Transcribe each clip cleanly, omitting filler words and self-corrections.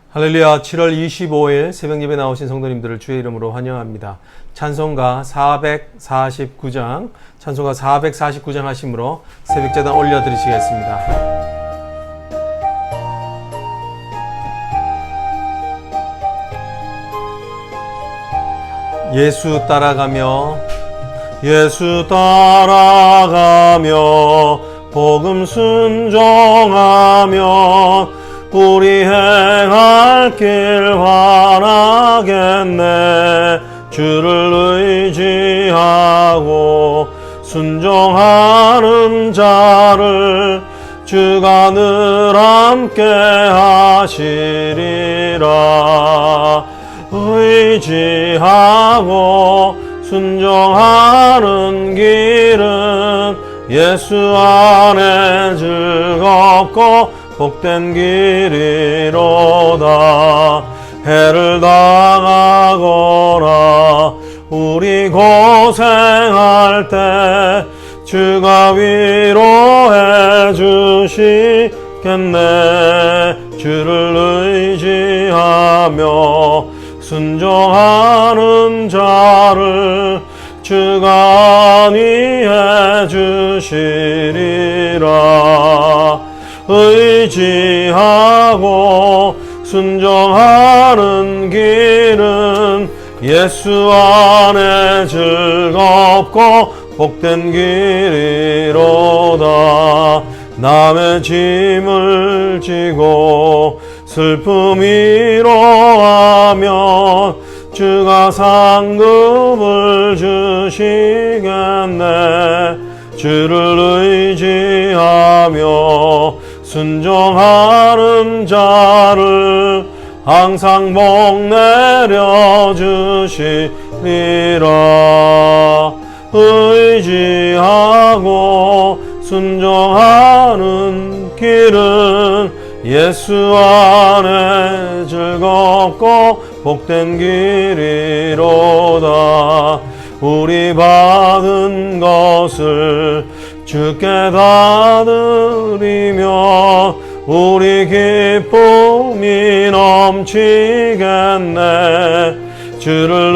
할렐루야. 7월 25일 새벽 예배 나오신 성도님들을 주의 이름으로 환영합니다. 찬송가 449장 하심으로 새벽제단 올려드리시겠습니다. 예수 따라가며 복음 순종하며 우리 행할 길 환하겠네. 주를 의지하고 순종하는 자를 주가 늘 함께 하시리라. 의지하고 순종하는 길은 예수 안에 즐겁고 복된 길이로다. 해를 당하거나 우리 고생할 때 주가 위로해 주시겠네. 주를 의지하며 순종하는 자를 주가 안위해 주시리라. 의지하고 순종하는 길은 예수 안에 즐겁고 복된 길이로다. 남의 짐을 지고 슬픔 위로하면 주가 상급을 주시겠네. 주를 의지하며 순종하는 자를 항상 복 내려 주시리라. 의지하고 순종하는 길은 예수 안에 즐겁고 복된 길이로다. 우리 받은 것을 주께 다 드리며 우리 기쁨이 넘치겠네. 주를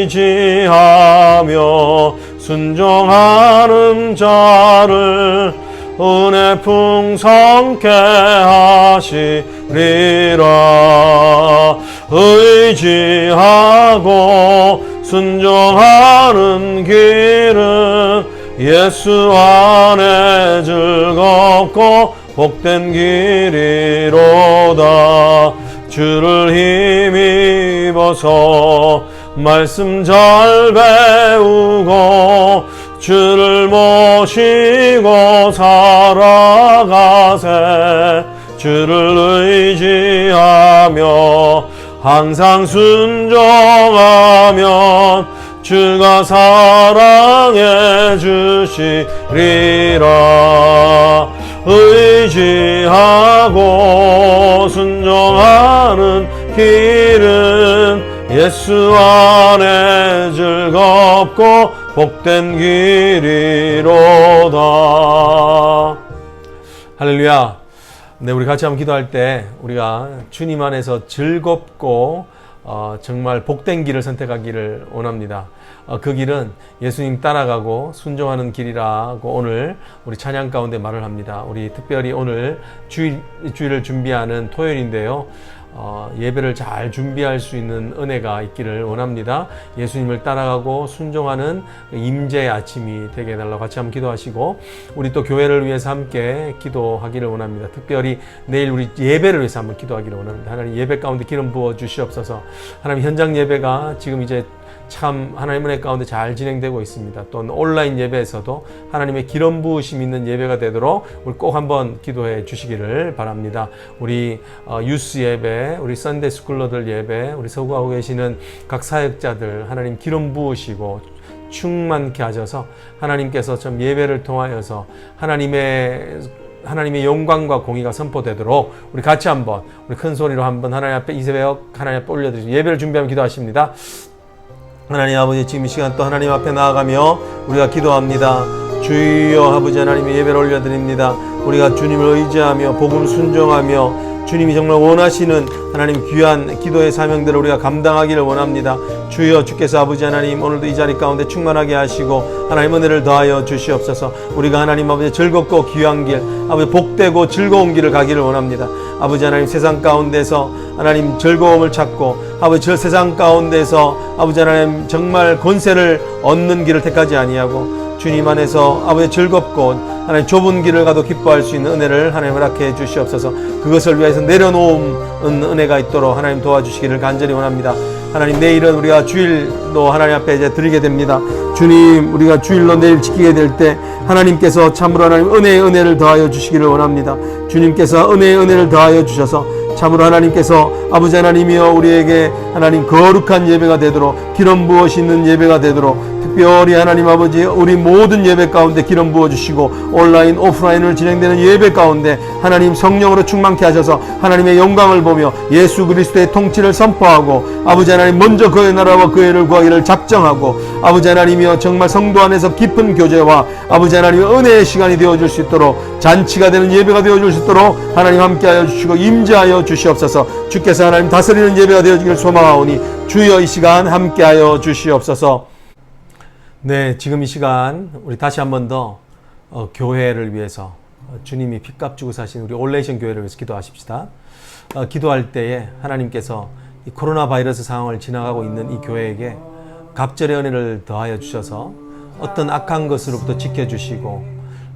의지하며 순종하는 자를 은혜 풍성케 하시리라. 의지하고 순종하는 길은 예수 안에 즐겁고 복된 길이로다. 주를 힘입어서 말씀 잘 배우고 주를 모시고 살아가세. 주를 의지하며 항상 순종하면 주가 사랑해 주시리라. 의지하고 순종하는 길은 예수 안에 즐겁고 복된 길이로다. 할렐루야. 네, 우리 같이 한번 기도할 때 우리가 주님 안에서 즐겁고 정말 복된 길을 선택하기를 원합니다. 그 길은 예수님 따라가고 순종하는 길이라고 오늘 우리 찬양 가운데 말을 합니다. 우리 특별히 오늘 주일을 준비하는 토요일인데요. 예배를 잘 준비할 수 있는 은혜가 있기를 원합니다. 예수님을 따라가고 순종하는 임재의 아침이 되게 해달라고 같이 한번 기도하시고, 우리 또 교회를 위해서 함께 기도하기를 원합니다. 특별히 내일 우리 예배를 위해서 한번 기도하기를 원합니다. 하나님, 예배 가운데 기름 부어 주시옵소서. 하나님, 현장 예배가 지금 이제 참 하나님 은혜 가운데 잘 진행되고 있습니다. 또 온라인 예배에서도 하나님의 기름 부으심 있는 예배가 되도록 우리 꼭 한번 기도해 주시기를 바랍니다. 우리 유스 예배, 우리 썬데이 스쿨러들 예배, 우리 서구하고 계시는 각 사역자들 하나님 기름 부으시고 충만케 하셔서 하나님께서 좀 예배를 통하여서 하나님의 영광과 공의가 선포되도록 우리 같이 한번 우리 큰 소리로 한번 하나님 앞에 이 새벽 하나님 앞에 올려드리시고 예배를 준비하면 기도하십니다. 하나님 아버지, 지금 이 시간 또 하나님 앞에 나아가며 우리가 기도합니다. 주여 아버지 하나님의 예배를 올려드립니다. 우리가 주님을 의지하며 복음 순종하며 주님이 정말 원하시는 하나님 귀한 기도의 사명들을 우리가 감당하기를 원합니다. 주여, 주께서 아버지 하나님 오늘도 이 자리 가운데 충만하게 하시고 하나님 은혜를 더하여 주시옵소서. 우리가 하나님 아버지 즐겁고 귀한 길, 아버지 복되고 즐거운 길을 가기를 원합니다. 아버지 하나님 세상 가운데서 하나님 즐거움을 찾고 아버지 저 세상 가운데서 아버지 하나님 정말 권세를 얻는 길을 택하지 아니하고 주님 안에서 아버지 즐겁고 하나님 좁은 길을 가도 기뻐할 수 있는 은혜를 하나님 허락해 주시옵소서. 그것을 위해서 내려놓은 은혜가 있도록 하나님 도와주시기를 간절히 원합니다. 하나님, 내일은 우리가 주일로 하나님 앞에 이제 드리게 됩니다. 주님, 우리가 주일로 내일 지키게 될 때 하나님께서 참으로 하나님 은혜의 은혜를 더하여 주시기를 원합니다. 주님께서 은혜의 은혜를 더하여 주셔서 참으로 하나님께서 아버지 하나님이여 우리에게 하나님 거룩한 예배가 되도록 기름 부으시 있는 예배가 되도록 특별히 하나님 아버지 우리 모든 예배 가운데 기름 부어주시고 온라인 오프라인으로 진행되는 예배 가운데 하나님 성령으로 충만케 하셔서 하나님의 영광을 보며 예수 그리스도의 통치를 선포하고 아버지 하나님 먼저 그의 나라와 그의 의를 구하기를 작정하고 아버지 하나님이여 정말 성도 안에서 깊은 교제와 아버지 하나님의 은혜의 시간이 되어줄 수 있도록 잔치가 되는 예배가 되어줄 수 있도록 하나님 함께하여 주시고 임재하여 주시옵소서. 주께서 하나님 다스리는 예배가 되어주길 소망하오니 주여 이 시간 함께하여 주시옵소서. 네, 지금 이 시간 우리 다시 한 번 더 교회를 위해서 주님이 핏값 주고 사신 우리 올레이션 교회를 위해서 기도하십시다. 기도할 때에 하나님께서 이 코로나 바이러스 상황을 지나가고 있는 이 교회에게 갑절의 은혜를 더하여 주셔서 어떤 악한 것으로부터 지켜주시고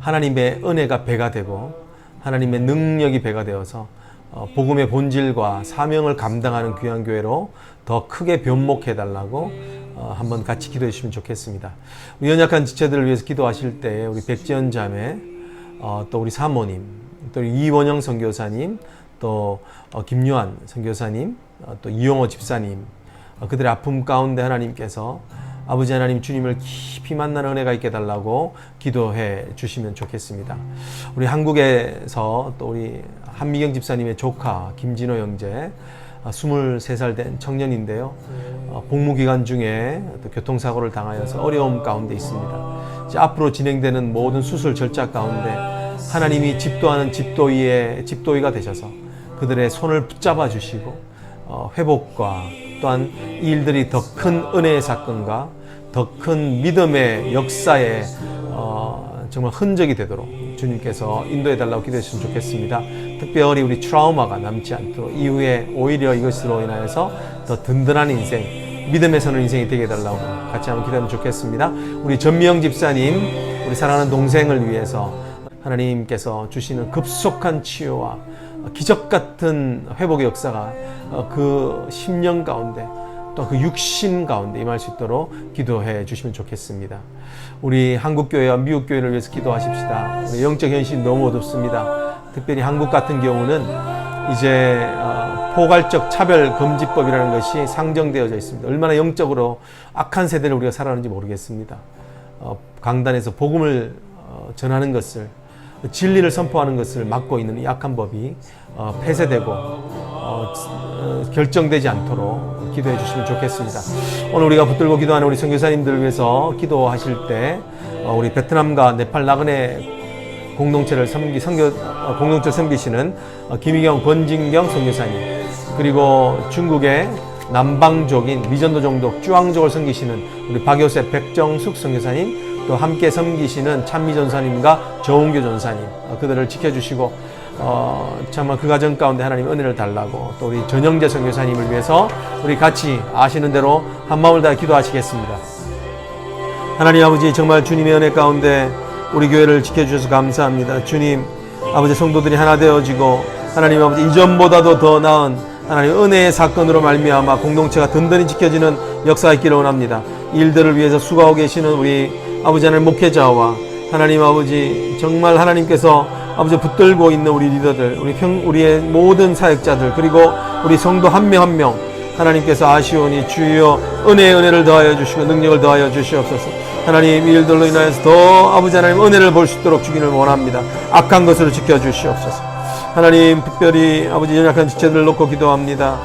하나님의 은혜가 배가 되고 하나님의 능력이 배가 되어서 복음의 본질과 사명을 감당하는 귀한 교회로 더 크게 변목해달라고 한번 같이 기도해 주시면 좋겠습니다. 우리 연약한 지체들을 위해서 기도하실 때 우리 백지연 자매, 또 우리 사모님, 또 이원영 선교사님, 또 김요한 선교사님, 또 이용호 집사님, 그들의 아픔 가운데 하나님께서 아버지 하나님 주님을 깊이 만나는 은혜가 있게 달라고 기도해 주시면 좋겠습니다. 우리 한국에서 또 우리 한미경 집사님의 조카 김진호 형제 23살 된 청년인데요. 복무기간 중에 또 교통사고를 당하여서 어려움 가운데 있습니다. 이제 앞으로 진행되는 모든 수술 절차 가운데 하나님이 집도하는 집도의가 되셔서 그들의 손을 붙잡아 주시고 회복과 또한 이 일들이 더 큰 은혜의 사건과 더 큰 믿음의 역사에 정말 흔적이 되도록 주님께서 인도해 달라고 기도해 주시면 좋겠습니다. 특별히 우리 트라우마가 남지 않도록 이후에 오히려 이것으로 인하여서 더 든든한 인생, 믿음에 서는 인생이 되게 해달라고 같이 한번 기도하면 좋겠습니다. 우리 전미영 집사님, 우리 사랑하는 동생을 위해서 하나님께서 주시는 급속한 치유와 기적 같은 회복의 역사가 그 심령 가운데 또 그 육신 가운데 임할 수 있도록 기도해 주시면 좋겠습니다. 우리 한국교회와 미국교회를 위해서 기도하십시다. 우리 영적 현실이 너무 어둡습니다. 특별히 한국 같은 경우는 이제 포괄적 차별금지법이라는 것이 상정되어져 있습니다. 얼마나 영적으로 악한 세대를 우리가 살아가는지 모르겠습니다. 강단에서 복음을 전하는 것을, 진리를 선포하는 것을 막고 있는 이 악한 법이 폐쇄되고 결정되지 않도록 기도해 주시면 좋겠습니다. 오늘 우리가 붙들고 기도하는 우리 선교사님들을 위해서 기도하실 때 우리 베트남과 네팔 나그네 공동체를 섬기시는 김희경 권진경 선교사님, 그리고 중국의 남방족인 미전도 종족 쭈앙족을 섬기시는 우리 박요셉 백정숙 선교사님, 또 함께 섬기시는 찬미 전사님과 정은교 전사님, 그들을 지켜주시고 정말 그 가정 가운데 하나님 은혜를 달라고, 또 우리 전영재 선교사님을 위해서 우리 같이 아시는 대로 한 마음을 다해 기도하시겠습니다. 하나님 아버지, 정말 주님의 은혜 가운데 우리 교회를 지켜주셔서 감사합니다. 주님 아버지, 성도들이 하나 되어지고 하나님 아버지 이전보다도 더 나은 하나님 은혜의 사건으로 말미암아 공동체가 든든히 지켜지는 역사가 있기를 원합니다. 일들을 위해서 수고하고 계시는 우리 아버지 하나님 목회자와 하나님 아버지, 정말 하나님께서 아버지 붙들고 있는 우리 리더들, 우리의 모든 사역자들, 그리고 우리 성도 한 명 한 명 하나님께서 아시오니 주여 은혜의 은혜를 더하여 주시고 능력을 더하여 주시옵소서. 하나님, 이 일들로 인하여서 더 아버지 하나님 은혜를 볼 수 있도록 주기를 원합니다. 악한 것으로 지켜주시옵소서. 하나님, 특별히 아버지 연약한 지체들을 놓고 기도합니다.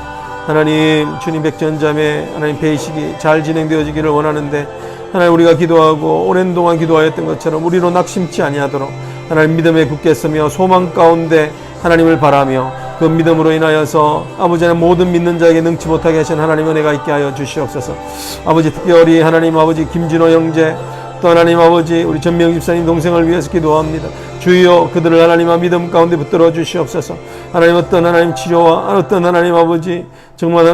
하나님, 주님 백전자매 하나님 배식이 잘 진행되어지기를 원하는데, 하나님 우리가 기도하고 오랜 동안 기도하였던 것처럼 우리로 낙심치 아니하도록 하나님 믿음에 굳게 서며 소망 가운데 하나님을 바라며 그 믿음으로 인하여서 아버지 하나님 모든 믿는 자에게 능치 못하게 하신 하나님 은혜가 있게 하여 주시옵소서. 아버지 특별히 하나님 아버지 김진호 형제 또 하나님 아버지 우리 전명 집사님 동생을 위해서 기도합니다. 주여 그들을 하나님의 믿음 가운데 붙들어 주시옵소서. 하나님 어떤 하나님 치료와 어떤 하나님 아버지 정말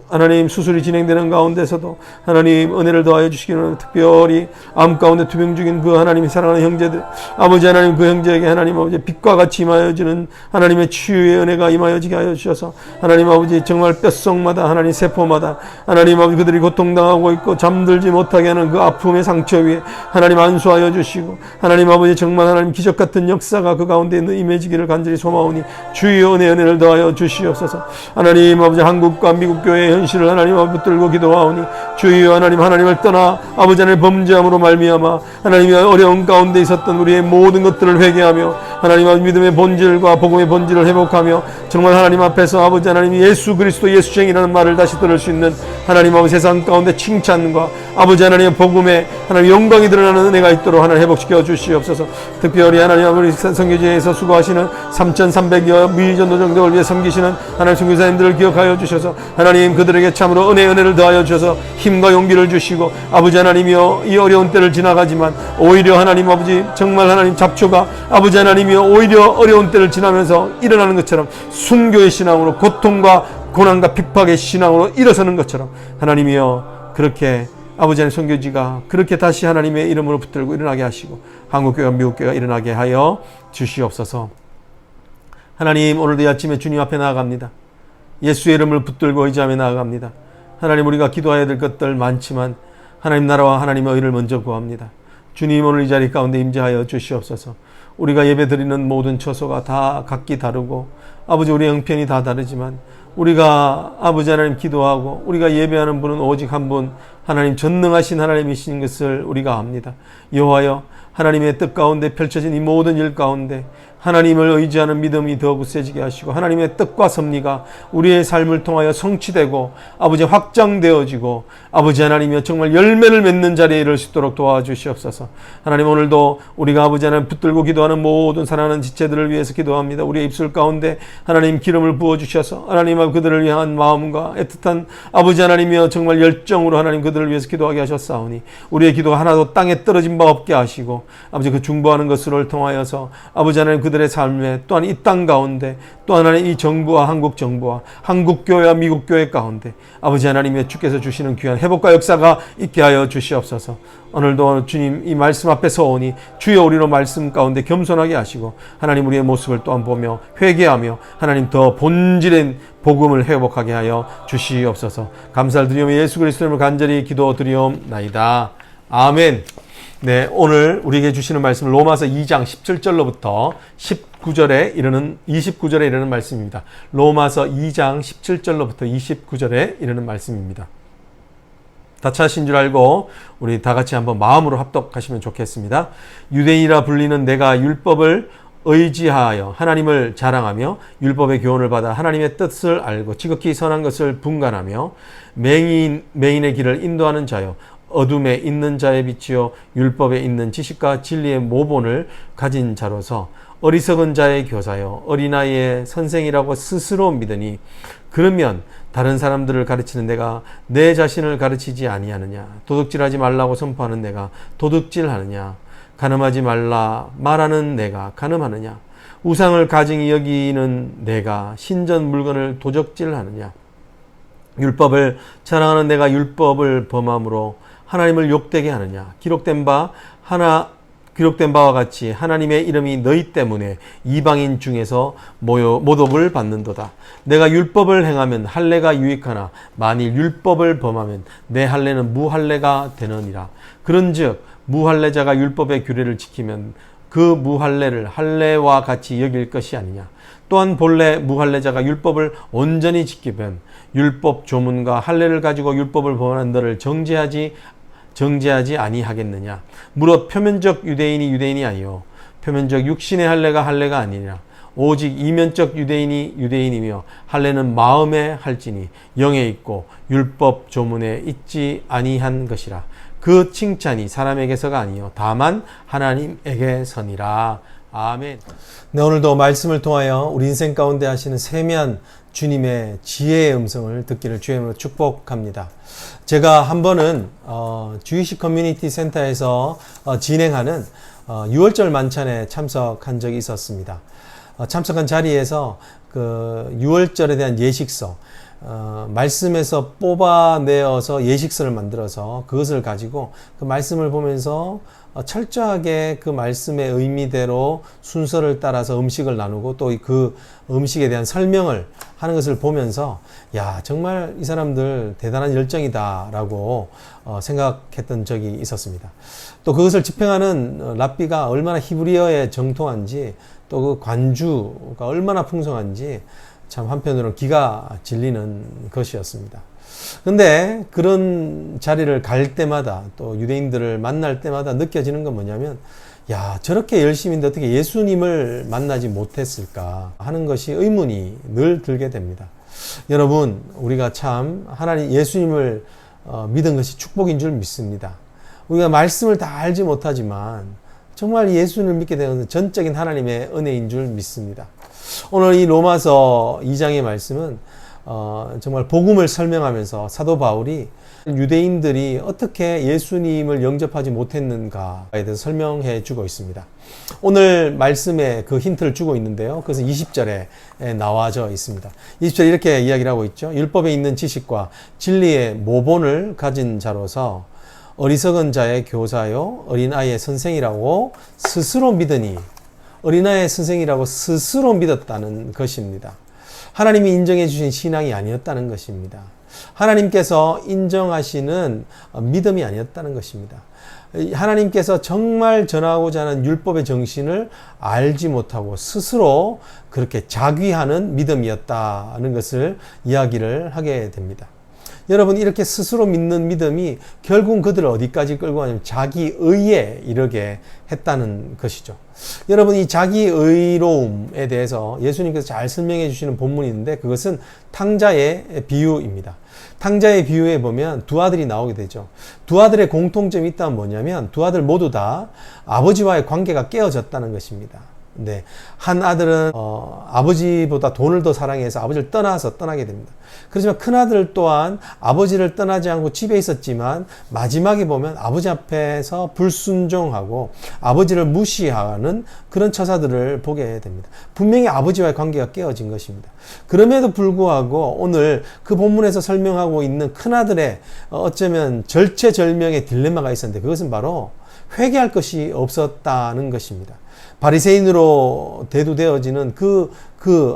하나님 수술이 진행되는 가운데서도 하나님 은혜를 더하여 주시기를 특별히 암 가운데 투병 중인 그 하나님이 사랑하는 형제들 아버지 하나님 그 형제에게 하나님 아버지 빛과 같이 임하여지는 하나님의 치유의 은혜가 임하여지게 하여 주셔서 하나님 아버지 정말 뼛속마다 하나님 세포마다 하나님 아버지 그들이 고통당하고 있고 잠들지 못하게 하는 그 아픔의 상처 위에 하나님 안수하여 주시고 하나님 아버지 정말 하나님 기적 같은 역사가 그 가운데 임해지기를 간절히 소망하오니 주의 은혜를 더하여 주시옵소서. 하나님 아버지 한국과 미국 교회의 현실을 하나님 앞에 붙들고 기도하오니 주여 하나님을 떠나 아버지 하나님 범죄함으로 말미암아 하나님의 어려운 가운데 있었던 우리의 모든 것들을 회개하며 하나님 믿음의 본질과 복음의 본질을 회복하며 정말 하나님 앞에서 아버지 하나님 예수 그리스도 예수쟁이라는 말을 다시 들을 수 있는 하나님 아버지 세상 가운데 칭찬과 아버지 하나님의 복음에 하나님 영광이 드러나는 은혜가 있도록 하나님 회복시켜 주시옵소서. 특별히 하나님 아버지 선교지에서 수고하시는 3,300여 미전 노정들을 위해 섬기시는 하나님 선교사님들을 기억하여 주셔서 하나님 그들에게 참으로 은혜를 더하여 주셔서 힘과 용기를 주시고 아버지 하나님이여 이 어려운 때를 지나가지만 오히려 하나님 아버지 정말 하나님 잡초가 아버지 하나님이여 오히려 어려운 때를 지나면서 일어나는 것처럼 순교의 신앙으로 고통과 고난과 핍박의 신앙으로 일어서는 것처럼 하나님이여 그렇게 아버지 하나님 선교지가 그렇게 다시 하나님의 이름으로 붙들고 일어나게 하시고 한국교회와 미국교회가 일어나게 하여 주시옵소서. 하나님 오늘도 이 아침에 주님 앞에 나아갑니다. 예수의 이름을 붙들고 의지하며 나아갑니다. 하나님 우리가 기도해야 될 것들 많지만 하나님 나라와 하나님의 의를 먼저 구합니다. 주님 오늘 이 자리 가운데 임재하여 주시옵소서. 우리가 예배 드리는 모든 처소가 다 각기 다르고 아버지 우리의 형편이 다 다르지만 우리가 아버지 하나님 기도하고 우리가 예배하는 분은 오직 한 분 하나님 전능하신 하나님이신 것을 우리가 압니다. 여호와여 하나님의 뜻 가운데 펼쳐진 이 모든 일 가운데 하나님을 의지하는 믿음이 더 굳세지게 하시고 하나님의 뜻과 섭리가 우리의 삶을 통하여 성취되고 아버지 확장되어지고 아버지 하나님이여 정말 열매를 맺는 자리에 이를 수 있도록 도와주시옵소서. 하나님 오늘도 우리가 아버지 하나님 붙들고 기도하는 모든 사랑하는 지체들을 위해서 기도합니다. 우리의 입술 가운데 하나님 기름을 부어주셔서 하나님 그들을 위한 마음과 애틋한 아버지 하나님이여 정말 열정으로 하나님 그들을 위해서 기도하게 하셨사오니 우리의 기도가 하나도 땅에 떨어진 바 없게 하시고 아버지 그 중보하는 것을 통하여서 아버지 하나님 그들의 삶에 또한 이 땅 가운데 또 하나님 이 정부와 한국 정부와 한국 교회와 미국 교회 가운데 아버지 하나님의 주께서 주시는 귀한 회복과 역사가 있게 하여 주시옵소서. 오늘도 주님 이 말씀 앞에 서오니 주여 우리로 말씀 가운데 겸손하게 하시고 하나님 우리의 모습을 또한 보며 회개하며 하나님 더 본질인 복음을 회복하게 하여 주시옵소서. 감사를 드리며 예수 그리스도 이름으로 간절히 기도드리옵나이다. 아멘. 네, 오늘 우리에게 주시는 말씀은 로마서 2장 17절로부터 29절에 이르는 말씀입니다. 로마서 2장 17절로부터 29절에 이르는 말씀입니다. 다 찾으신 줄 알고 우리 다 같이 한번 마음으로 합독하시면 좋겠습니다. 유대인이라 불리는 내가 율법을 의지하여 하나님을 자랑하며 율법의 교훈을 받아 하나님의 뜻을 알고 지극히 선한 것을 분간하며 맹인의 길을 인도하는 자요 어둠에 있는 자의 빛이요 율법에 있는 지식과 진리의 모본을 가진 자로서 어리석은 자의 교사요 어린아이의 선생이라고 스스로 믿으니 그러면 다른 사람들을 가르치는 내가 내 자신을 가르치지 아니하느냐? 도둑질하지 말라고 선포하는 내가 도둑질하느냐? 간음하지 말라 말하는 내가 간음하느냐? 우상을 가증히 여기는 내가 신전 물건을 도적질하느냐? 율법을 자랑하는 내가 율법을 범함으로 하나님을 욕되게 하느냐? 기록된 바와 같이 하나님의 이름이 너희 때문에 이방인 중에서 모독을 받는도다. 내가 율법을 행하면 할례가 유익하나 만일 율법을 범하면 내 할례는 무할례가 되느니라. 그런즉 무할례자가 율법의 규례를 지키면 그 무할례를 할례와 같이 여길 것이 아니냐. 또한 본래 무할례자가 율법을 온전히 지키면 율법 조문과 할례를 가지고 율법을 범하는 너를 정죄하지 아니하겠느냐. 무릇 표면적 유대인이 유대인이 아니요 표면적 육신의 할례가 할례가 아니냐. 오직 이면적 유대인이 유대인이며 할례는 마음에 할지니 영에 있고 율법 조문에 있지 아니한 것이라. 그 칭찬이 사람에게서가 아니요 다만 하나님에게서니라. 아멘. 네, 오늘도 말씀을 통하여 우리 인생 가운데 하시는 세미한 주님의 지혜의 음성을 듣기를 주의 이름으로 축복합니다. 제가 한 번은 주이시 커뮤니티 센터에서 진행하는 6월절 만찬에 참석한 적이 있었습니다. 참석한 자리에서 그 6월절에 대한 예식서, 말씀에서 뽑아내어서 예식서를 만들어서 그것을 가지고 그 말씀을 보면서 철저하게 그 말씀의 의미대로 순서를 따라서 음식을 나누고 또 그 음식에 대한 설명을 하는 것을 보면서 야, 정말 이 사람들 대단한 열정이다라고 생각했던 적이 있었습니다. 또 그것을 집행하는 랍비가 얼마나 히브리어에 정통한지 또 그 관주가 얼마나 풍성한지 참 한편으로는 기가 질리는 것이었습니다. 근데 그런 자리를 갈 때마다 또 유대인들을 만날 때마다 느껴지는 건 뭐냐면 야, 저렇게 열심인데 어떻게 예수님을 만나지 못했을까 하는 것이 의문이 늘 들게 됩니다. 여러분, 우리가 참 하나님 예수님을 믿은 것이 축복인 줄 믿습니다. 우리가 말씀을 다 알지 못하지만 정말 예수님을 믿게 되는 전적인 하나님의 은혜인 줄 믿습니다. 오늘 이 로마서 2장의 말씀은 정말 복음을 설명하면서 사도 바울이 유대인들이 어떻게 예수님을 영접하지 못했는가에 대해서 설명해 주고 있습니다. 오늘 말씀에 그 힌트를 주고 있는데요. 그것은 20절에 나와져 있습니다. 20절에 이렇게 이야기를 하고 있죠. 율법에 있는 지식과 진리의 모본을 가진 자로서 어리석은 자의 교사요 어린아이의 선생이라고 스스로 믿으니, 어린아이의 선생이라고 스스로 믿었다는 것입니다. 하나님이 인정해 주신 신앙이 아니었다는 것입니다. 하나님께서 인정하시는 믿음이 아니었다는 것입니다. 하나님께서 정말 전하고자 하는 율법의 정신을 알지 못하고 스스로 그렇게 자귀하는 믿음이었다는 것을 이야기를 하게 됩니다. 여러분, 이렇게 스스로 믿는 믿음이 결국 그들을 어디까지 끌고 가냐면 자기의에 이르게 했다는 것이죠. 여러분, 이 자기의로움에 대해서 예수님께서 잘 설명해 주시는 본문이 있는데 그것은 탕자의 비유입니다. 탕자의 비유에 보면 두 아들이 나오게 되죠. 두 아들의 공통점이 있다면 뭐냐면 두 아들 모두 다 아버지와의 관계가 깨어졌다는 것입니다. 네, 한 아들은 아버지보다 돈을 더 사랑해서 아버지를 떠나게 됩니다. 그렇지만 큰 아들 또한 아버지를 떠나지 않고 집에 있었지만 마지막에 보면 아버지 앞에서 불순종하고 아버지를 무시하는 그런 처사들을 보게 됩니다. 분명히 아버지와의 관계가 깨어진 것입니다. 그럼에도 불구하고 오늘 그 본문에서 설명하고 있는 큰 아들의 어쩌면 절체절명의 딜레마가 있었는데 그것은 바로 회개할 것이 없었다는 것입니다. 바리새인으로 대두되어지는 그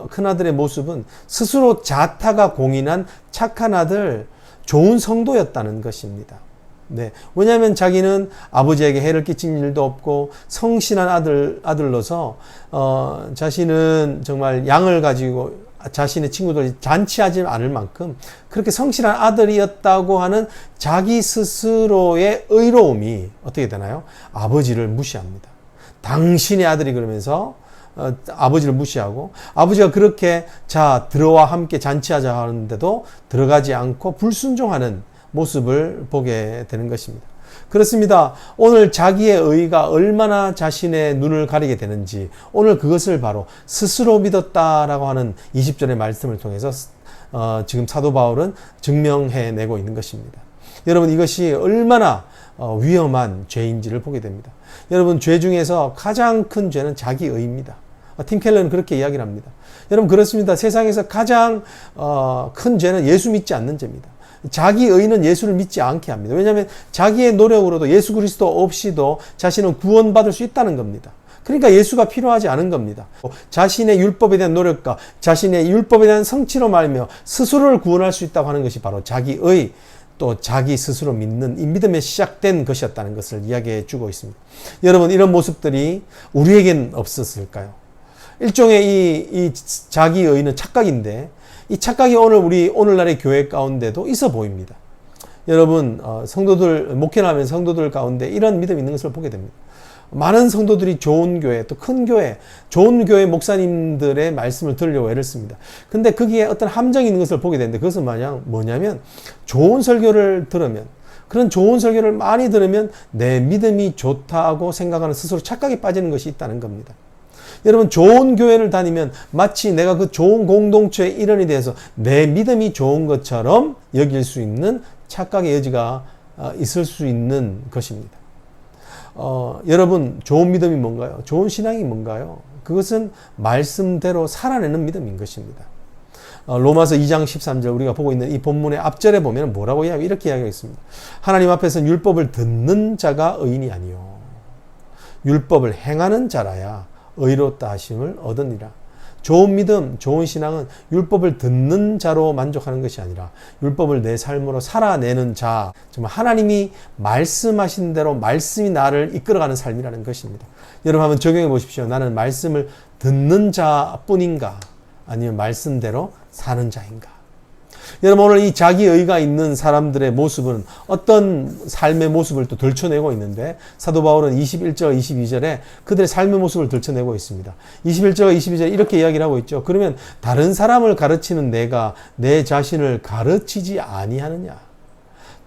큰아들의 모습은 스스로 자타가 공인한 착한 아들, 좋은 성도였다는 것입니다. 네. 왜냐하면 자기는 아버지에게 해를 끼친 일도 없고 성실한 아들로서 자신은 정말 양을 가지고 자신의 친구들이 잔치하지 않을 만큼 그렇게 성실한 아들이었다고 하는 자기 스스로의 의로움이 어떻게 되나요? 아버지를 무시합니다. 당신의 아들이 그러면서 아버지를 무시하고 아버지가 그렇게 자 들어와 함께 잔치하자 하는데도 들어가지 않고 불순종하는 모습을 보게 되는 것입니다. 그렇습니다. 오늘 자기의 의가 얼마나 자신의 눈을 가리게 되는지 오늘 그것을 바로 스스로 믿었다라고 하는 20절의 말씀을 통해서 지금 사도 바울은 증명해내고 있는 것입니다. 여러분, 이것이 얼마나 위험한 죄인지를 보게 됩니다. 여러분, 죄 중에서 가장 큰 죄는 자기의입니다. 팀 켈러는 그렇게 이야기를 합니다. 여러분, 그렇습니다. 세상에서 가장 큰 죄는 예수 믿지 않는 죄입니다. 자기의는 예수를 믿지 않게 합니다. 왜냐하면 자기의 노력으로도 예수 그리스도 없이도 자신은 구원받을 수 있다는 겁니다. 그러니까 예수가 필요하지 않은 겁니다. 자신의 율법에 대한 노력과 자신의 율법에 대한 성취로 말하며 스스로를 구원할 수 있다고 하는 것이 바로 자기의 또 자기 스스로 믿는 이 믿음에 시작된 것이었다는 것을 이야기해 주고 있습니다. 여러분, 이런 모습들이 우리에겐 없었을까요? 일종의 이 자기의는 착각인데 이 착각이 오늘날의 교회 가운데도 있어 보입니다. 여러분, 성도들, 목회를 하면서 성도들 가운데 이런 믿음이 있는 것을 보게 됩니다. 많은 성도들이 좋은 교회, 또 큰 교회, 좋은 교회 목사님들의 말씀을 들으려고 애를 씁니다. 근데 거기에 어떤 함정이 있는 것을 보게 되는데 그것은 뭐냐면 좋은 설교를 들으면, 그런 좋은 설교를 많이 들으면 내 믿음이 좋다고 생각하는 스스로 착각에 빠지는 것이 있다는 겁니다. 여러분 좋은 교회를 다니면 마치 내가 그 좋은 공동체의 일원이 돼서 내 믿음이 좋은 것처럼 여길 수 있는 착각의 여지가 있을 수 있는 것입니다. 여러분 좋은 믿음이 뭔가요? 좋은 신앙이 뭔가요? 그것은 말씀대로 살아내는 믿음인 것입니다. 로마서 2장 13절 우리가 보고 있는 이 본문의 앞절에 보면 뭐라고 이렇게 이야기하고 있습니다. 하나님 앞에서는 율법을 듣는 자가 의인이 아니요 율법을 행하는 자라야 의롭다 하심을 얻으니라. 좋은 믿음, 좋은 신앙은 율법을 듣는 자로 만족하는 것이 아니라 율법을 내 삶으로 살아내는 자, 정말 하나님이 말씀하신 대로 말씀이 나를 이끌어가는 삶이라는 것입니다. 여러분 한번 적용해 보십시오. 나는 말씀을 듣는 자뿐인가? 아니면 말씀대로 사는 자인가? 여러분 오늘 이 자기의가 있는 사람들의 모습은 어떤 삶의 모습을 또 들춰내고 있는데 사도 바울은 21절 22절에 그들의 삶의 모습을 들춰내고 있습니다. 21절 22절에 이렇게 이야기를 하고 있죠. 그러면 다른 사람을 가르치는 내가 내 자신을 가르치지 아니하느냐?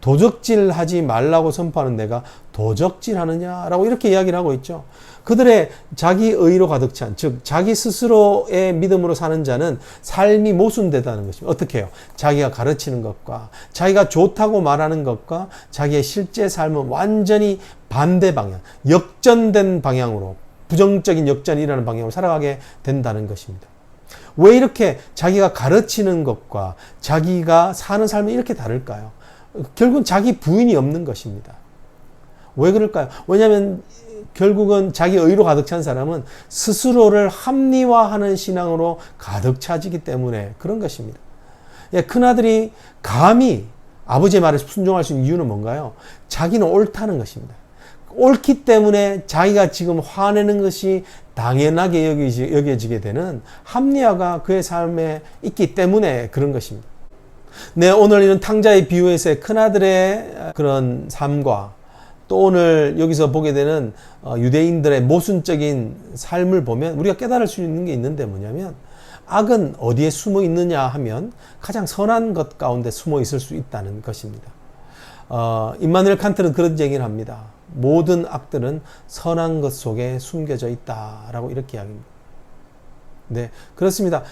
도적질하지 말라고 선포하는 내가 도적질하느냐라고 이렇게 이야기를 하고 있죠. 그들의 자기 의로 가득 찬, 즉 자기 스스로의 믿음으로 사는 자는 삶이 모순되다는 것입니다. 어떻게 해요? 자기가 가르치는 것과 자기가 좋다고 말하는 것과 자기의 실제 삶은 완전히 반대 방향, 역전된 방향으로 부정적인 역전이 일어나는 방향으로 살아가게 된다는 것입니다. 왜 이렇게 자기가 가르치는 것과 자기가 사는 삶이 이렇게 다를까요? 결국은 자기 부인이 없는 것입니다. 왜 그럴까요? 왜냐하면 결국은 자기 의로 가득 찬 사람은 스스로를 합리화하는 신앙으로 가득 차지기 때문에 그런 것입니다. 큰아들이 감히 아버지의 말에 순종할 수 있는 이유는 뭔가요? 자기는 옳다는 것입니다. 옳기 때문에 자기가 지금 화내는 것이 당연하게 여겨지게 되는 합리화가 그의 삶에 있기 때문에 그런 것입니다. 네, 오늘 이런 탕자의 비유에서의 큰아들의 그런 삶과 또 오늘 여기서 보게 되는 유대인들의 모순적인 삶을 보면 우리가 깨달을 수 있는 게 있는데 뭐냐면 악은 어디에 숨어 있느냐 하면 가장 선한 것 가운데 숨어 있을 수 있다는 것입니다. 임마누엘 칸트는 그런 얘기를 합니다. 모든 악들은 선한 것 속에 숨겨져 있다라고 이렇게 이야기합니다. 네, 그렇습니다.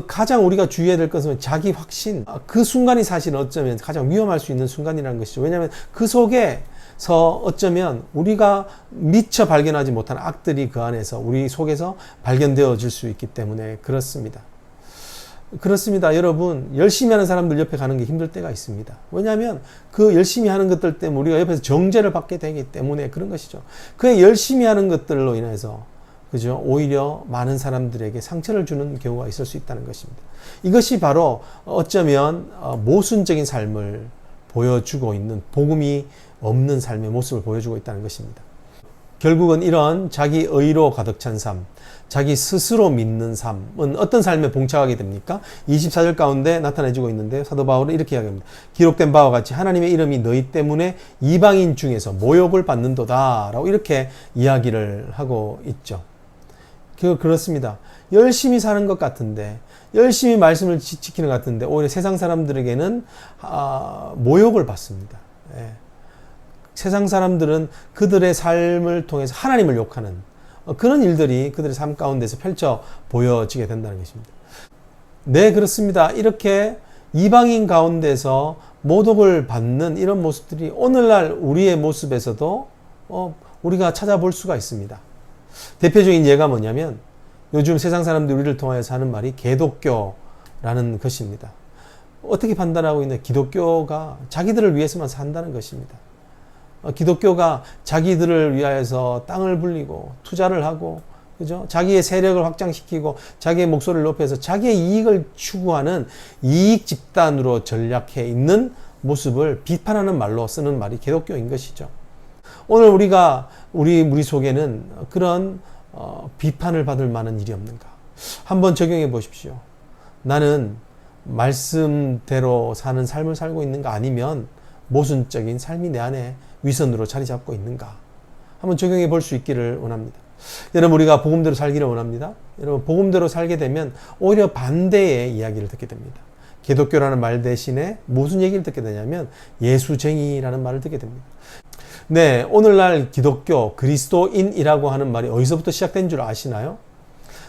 가장 우리가 주의해야 될 것은 자기 확신. 그 순간이 사실 어쩌면 가장 위험할 수 있는 순간이라는 것이죠. 왜냐하면 그 속에서 어쩌면 우리가 미처 발견하지 못한 악들이 그 안에서 우리 속에서 발견되어질 수 있기 때문에 그렇습니다. 그렇습니다. 여러분, 열심히 하는 사람들 옆에 가는 게 힘들 때가 있습니다. 왜냐하면 그 열심히 하는 것들 때문에 우리가 옆에서 정죄를 받게 되기 때문에 그런 것이죠. 그 열심히 하는 것들로 인해서 그죠? 오히려 많은 사람들에게 상처를 주는 경우가 있을 수 있다는 것입니다. 이것이 바로 어쩌면 모순적인 삶을 보여주고 있는 복음이 없는 삶의 모습을 보여주고 있다는 것입니다. 결국은 이런 자기 의로 가득 찬 삶, 자기 스스로 믿는 삶은 어떤 삶에 봉착하게 됩니까? 24절 가운데 나타내주고 있는데 사도 바울은 이렇게 이야기합니다. 기록된 바와 같이 하나님의 이름이 너희 때문에 이방인 중에서 모욕을 받는도다 라고 이렇게 이야기를 하고 있죠. 그렇습니다. 열심히 사는 것 같은데 열심히 말씀을 지키는 것 같은데 오히려 세상 사람들에게는 모욕을 받습니다. 예. 세상 사람들은 그들의 삶을 통해서 하나님을 욕하는 그런 일들이 그들의 삶 가운데서 펼쳐 보여지게 된다는 것입니다. 네, 그렇습니다. 이렇게 이방인 가운데서 모독을 받는 이런 모습들이 오늘날 우리의 모습에서도 우리가 찾아볼 수가 있습니다. 대표적인 예가 뭐냐면 요즘 세상 사람들이 우리를 통하여서 하는 말이 개독교라는 것입니다. 어떻게 판단하고 있냐? 기독교가 자기들을 위해서만 산다는 것입니다. 기독교가 자기들을 위하여서 땅을 불리고 투자를 하고 그죠? 자기의 세력을 확장시키고 자기의 목소리를 높여서 자기의 이익을 추구하는 이익 집단으로 전략해 있는 모습을 비판하는 말로 쓰는 말이 기독교인 것이죠. 오늘 우리 속에는 그런 비판을 받을 만한 일이 없는가? 한번 적용해 보십시오. 나는 말씀대로 사는 삶을 살고 있는가? 아니면 모순적인 삶이 내 안에 위선으로 자리 잡고 있는가? 한번 적용해 볼 수 있기를 원합니다. 여러분, 우리가 복음대로 살기를 원합니다. 여러분, 복음대로 살게 되면 오히려 반대의 이야기를 듣게 됩니다. 기독교라는 말 대신에 무슨 얘기를 듣게 되냐면 예수쟁이라는 말을 듣게 됩니다. 네, 오늘날 기독교, 그리스도인이라고 하는 말이 어디서부터 시작된 줄 아시나요?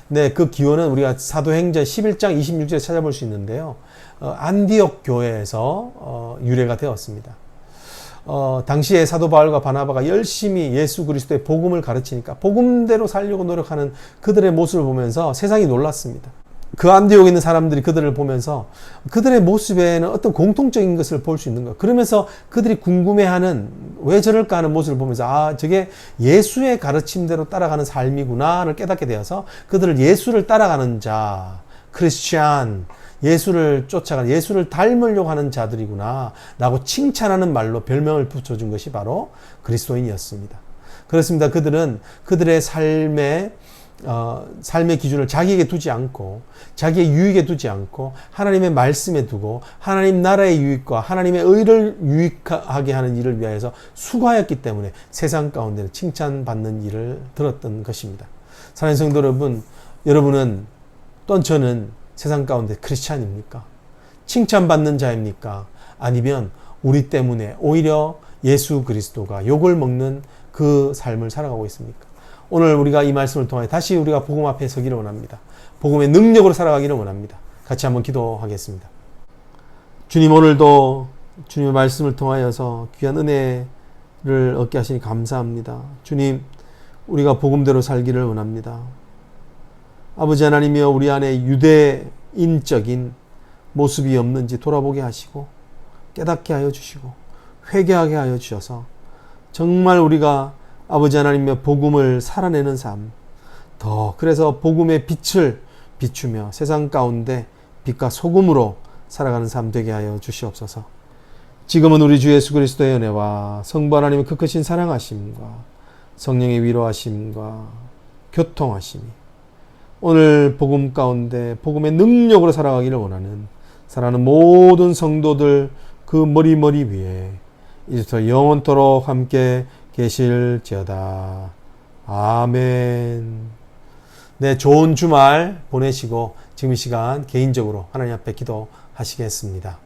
네, 그 기원은 우리가 사도행전 11장 26절에 찾아볼 수 있는데요. 안디옥 교회에서 유래가 되었습니다. 당시에 사도 바울과 바나바가 열심히 예수 그리스도의 복음을 가르치니까 복음대로 살려고 노력하는 그들의 모습을 보면서 세상이 놀랐습니다. 그 안디옥에 있는 사람들이 그들을 보면서 그들의 모습에는 어떤 공통적인 것을 볼 수 있는 거예요. 그러면서 그들이 궁금해하는 왜 저럴까 하는 모습을 보면서 아, 저게 예수의 가르침대로 따라가는 삶이구나를 깨닫게 되어서 그들을 예수를 따라가는 자, 크리스찬, 예수를 쫓아가는, 예수를 닮으려고 하는 자들이구나 라고 칭찬하는 말로 별명을 붙여준 것이 바로 그리스도인이었습니다. 그렇습니다. 그들은 그들의 삶의 기준을 자기에게 두지 않고 자기의 유익에 두지 않고 하나님의 말씀에 두고 하나님 나라의 유익과 하나님의 의를 유익하게 하는 일을 위하여서 수고하였기 때문에 세상 가운데 칭찬받는 일을 들었던 것입니다. 사랑하는 성도 여러분, 여러분은 또는 저는 세상 가운데 크리스찬입니까? 칭찬받는 자입니까? 아니면 우리 때문에 오히려 예수 그리스도가 욕을 먹는 그 삶을 살아가고 있습니까? 오늘 우리가 이 말씀을 통해 다시 우리가 복음 앞에 서기를 원합니다. 복음의 능력으로 살아가기를 원합니다. 같이 한번 기도하겠습니다. 주님, 오늘도 주님의 말씀을 통하여서 귀한 은혜를 얻게 하시니 감사합니다. 주님, 우리가 복음대로 살기를 원합니다. 아버지 하나님이여, 우리 안에 유대인적인 모습이 없는지 돌아보게 하시고 깨닫게 하여 주시고 회개하게 하여 주셔서 정말 우리가 아버지 하나님의 복음을 살아내는 삶, 그래서 복음의 빛을 비추며 세상 가운데 빛과 소금으로 살아가는 삶 되게 하여 주시옵소서. 지금은 우리 주 예수 그리스도의 은혜와 성부 하나님의 그 크신 사랑하심과 성령의 위로하심과 교통하심이 오늘 복음 가운데 복음의 능력으로 살아가기를 원하는 사랑하는 모든 성도들 그 머리 위에 이제부터 영원토록 함께 계실지어다. 아멘. 네, 좋은 주말 보내시고 지금 이 시간 개인적으로 하나님 앞에 기도하시겠습니다.